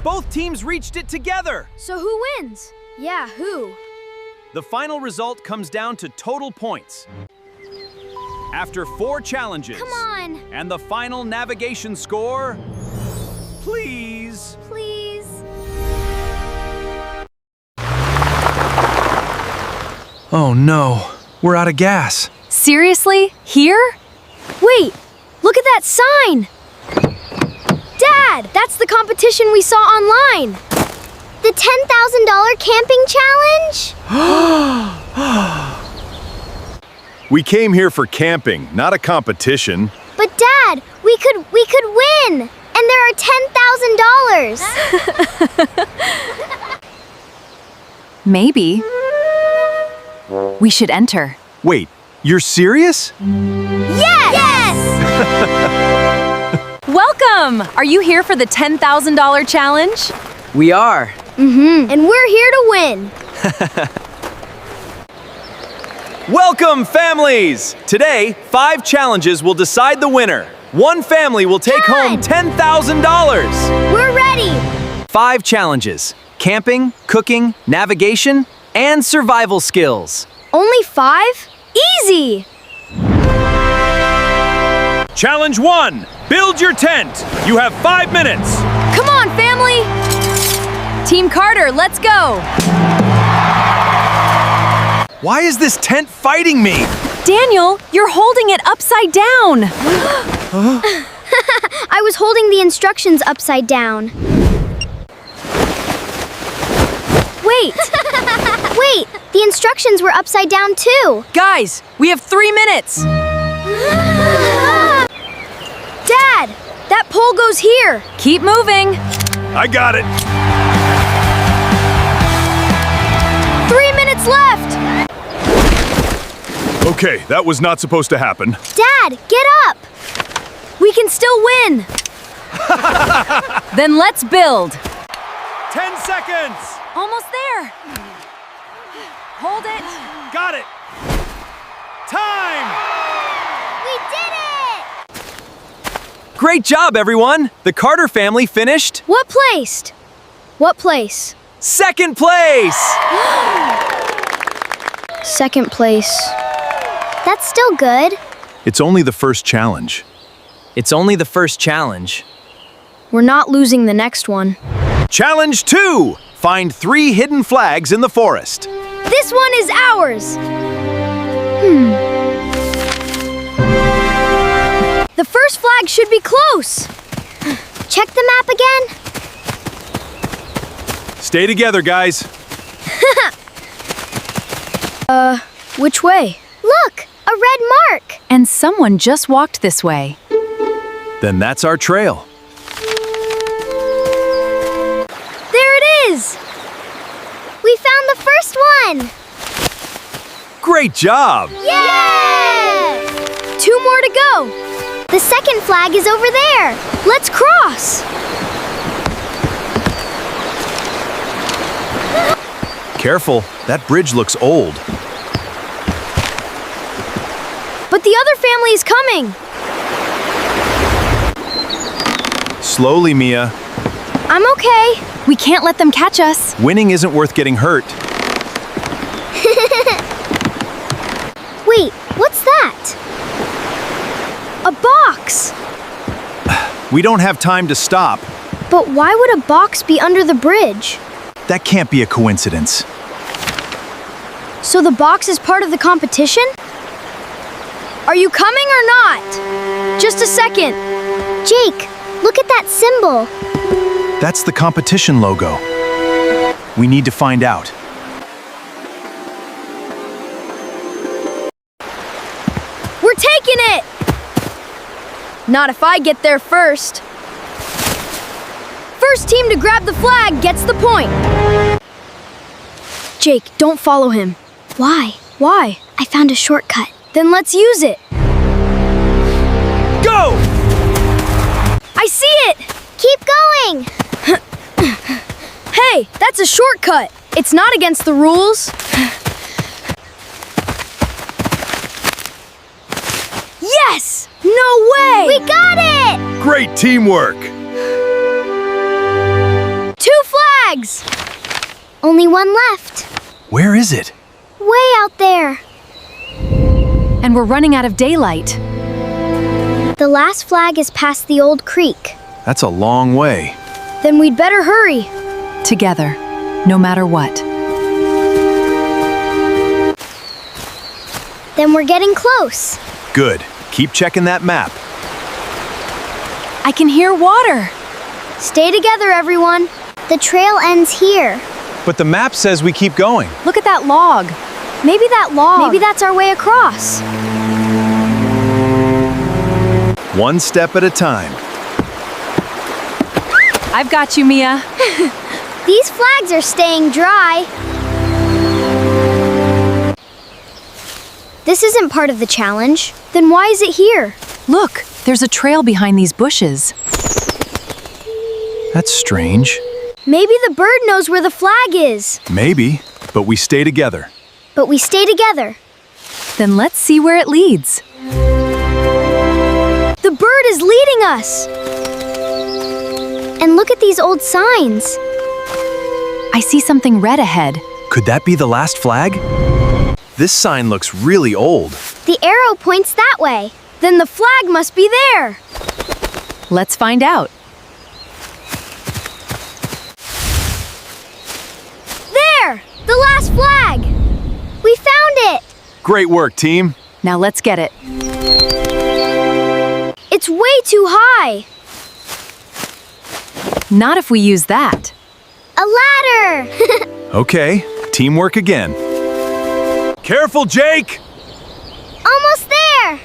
Both teams reached it together. So who wins? Yeah, who? The final result comes down to total points. After 4 challenges. Come on. And the final navigation score, please. Please. Oh no, we're out of gas. Seriously? Here? Wait, look at that sign. Dad, that's the competition we saw online. The $10,000 camping challenge? We came here for camping, not a competition. But Dad, we could win. And there are $10,000. Maybe. We should enter. Wait, you're serious? Yes! Welcome! Are you here for the $10,000 challenge? We are. And we're here to win. Welcome, families! Today, 5 challenges will decide the winner. One family will take home $10,000. We're ready. 5 challenges: camping, cooking, navigation, and survival skills. Only 5? Easy. Challenge 1, build your tent. You have 5 minutes. Come on, family! Team Carter, let's go! Why is this tent fighting me? Daniel, you're holding it upside down. I was holding the instructions upside down. Wait. Wait, the instructions were upside down too. Guys, we have 3 minutes. Dad, that pole goes here. Keep moving. I got it. 3 minutes left. Okay, that was not supposed to happen. Dad, get up. We can still win. Then let's build. 10 seconds. Almost there. Hold it. Got it. Time. We did it. Great job, everyone. The Carter family finished What place? What place? 2nd place. 2nd place. That's still good. It's only the first challenge. It's only the first challenge. We're not losing the next one. Challenge 2, find 3 hidden flags in the forest. This one is ours. The first flag should be close. Check the map again. Stay together, guys. Which way? Look, a red mark. And someone just walked this way. Then that's our trail. There it is. We found the first one. Great job. Yay! 2 more to go. The second flag is over there. Let's cross. Careful, that bridge looks old. But the other family is coming. Slowly, Mia. I'm okay. We can't let them catch us. Winning isn't worth getting hurt. Wait, what's that? A box. We don't have time to stop. But why would a box be under the bridge? That can't be a coincidence. So the box is part of the competition? Are you coming or not? Just a second. Jake, look at that symbol. That's the competition logo. We need to find out. We're taking it! Not if I get there first. First team to grab the flag gets the point. Jake, don't follow him. Why? Why? I found a shortcut. Then let's use it. Go! I see it! Keep going! Hey, that's a shortcut. It's not against the rules. Yes! No way! We got it! Great teamwork. 2 flags! Only one left. Where is it? Way out there. And we're running out of daylight. The last flag is past the old creek. That's a long way. Then we'd better hurry. Together, no matter what. Then we're getting close. Good. Keep checking that map. I can hear water. Stay together, everyone. The trail ends here. But the map says we keep going. Look at that log. Maybe that's our way across. One step at a time. I've got you, Mia. These flags are staying dry. This isn't part of the challenge. Then why is it here? Look, there's a trail behind these bushes. That's strange. Maybe the bird knows where the flag is. Maybe, but we stay together. But we stay together. Then let's see where it leads. The bird is leading us. And look at these old signs. I see something red ahead. Could that be the last flag? This sign looks really old. The arrow points that way. Then the flag must be there. Let's find out. There! The last flag! We found it! Great work, team. Now let's get it. It's way too high. Not if we use that. A ladder! Okay, teamwork again. Careful, Jake! Almost there!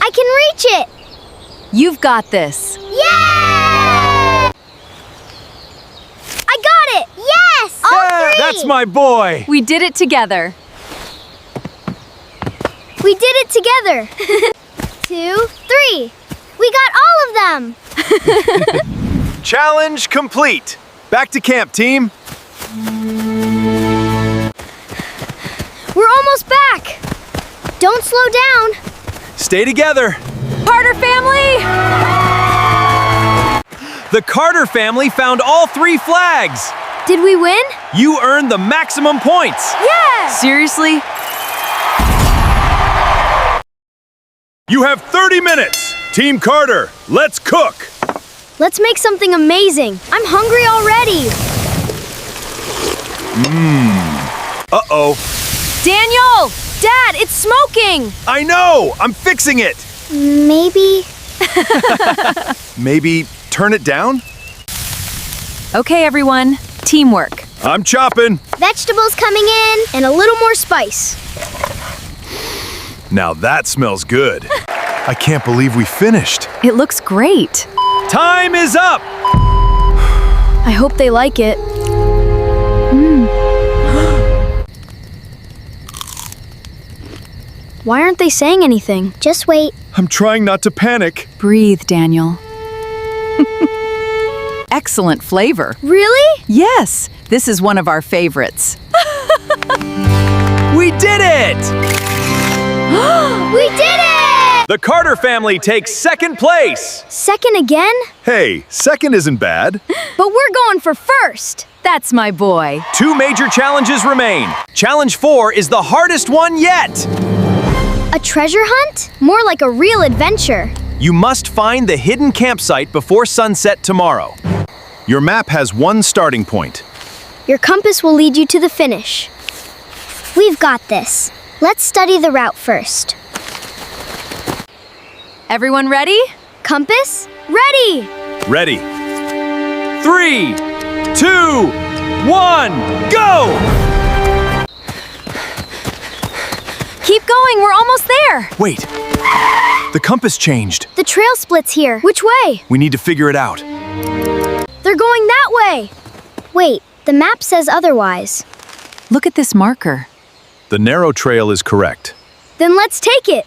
I can reach it! You've got this. Yay! I got it! Yes! All three! That's my boy! We did it together. We did it together. 2, 3. We got all of them. Challenge complete. Back to camp, team. We're almost back. Don't slow down. Stay together. Carter family! The Carter family found all 3 flags. Did we win? You earned the maximum points. Yeah! Seriously? You have 30 minutes. Team Carter, let's cook. Let's make something amazing. I'm hungry already. Uh-oh. Daniel! Dad, it's smoking! I know. I'm fixing it. Maybe. Maybe turn it down? Okay, everyone. Teamwork. I'm chopping. Vegetables coming in and a little more spice. Now that smells good. I can't believe we finished. It looks great. Time is up. I hope they like it. Why aren't they saying anything? Just wait. I'm trying not to panic. Breathe, Daniel. Excellent flavor. Really? Yes, this is one of our favorites. We did it. We did it! The Carter family takes second place. Second again? Hey, second isn't bad. But we're going for first. That's my boy. 2 major challenges remain. Challenge 4 is the hardest one yet. A treasure hunt? More like a real adventure. You must find the hidden campsite before sunset tomorrow. Your map has one starting point. Your compass will lead you to the finish. We've got this. Let's study the route first. Everyone ready? Compass? Ready! Ready. 3, 2, 1, go! Keep going, we're almost there. Wait. The compass changed. The trail splits here. Which way? We need to figure it out. They're going that way. Wait, the map says otherwise. Look at this marker. The narrow trail is correct. Then let's take it.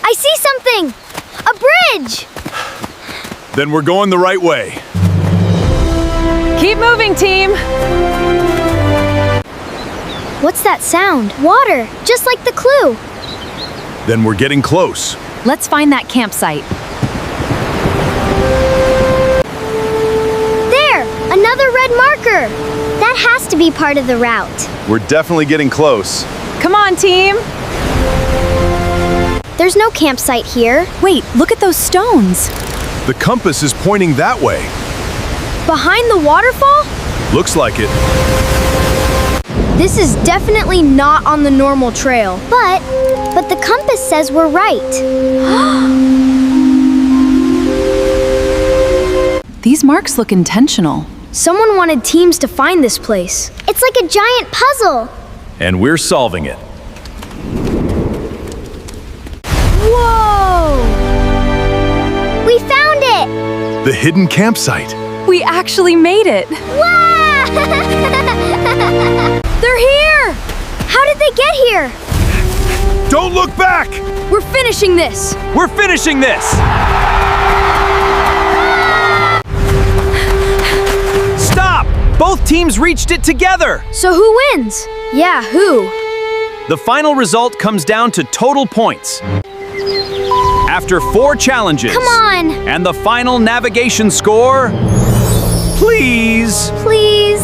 I see something! A bridge! Then we're going the right way. Keep moving, team. What's that sound? Water, just like the clue. Then we're getting close. Let's find that campsite. marker. That has to be part of the route. We're definitely getting close. Come on, team. There's no campsite here. Wait, look at those stones. The compass is pointing that way. Behind the waterfall? Looks like it. This is definitely not on the normal trail. But the compass says we're right. These marks look intentional. Someone wanted teams to find this place. It's like a giant puzzle. And we're solving it. Whoa! We found it! The hidden campsite. We actually made it. Wow! They're here! How did they get here? Don't look back! We're finishing this! We're finishing this! Stop! Both teams reached it together! So who wins? Yeah, who? The final result comes down to total points. After 4 challenges. Come on! And the final navigation score. Please. Please.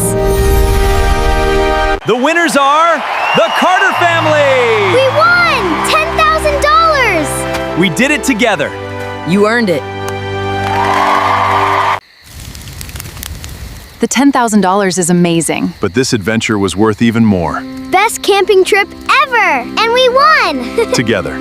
The winners are the Carter family! We won! $10,000! We did it together. You earned it. The $10,000 is amazing. But this adventure was worth even more. Best camping trip ever! And we won! Together.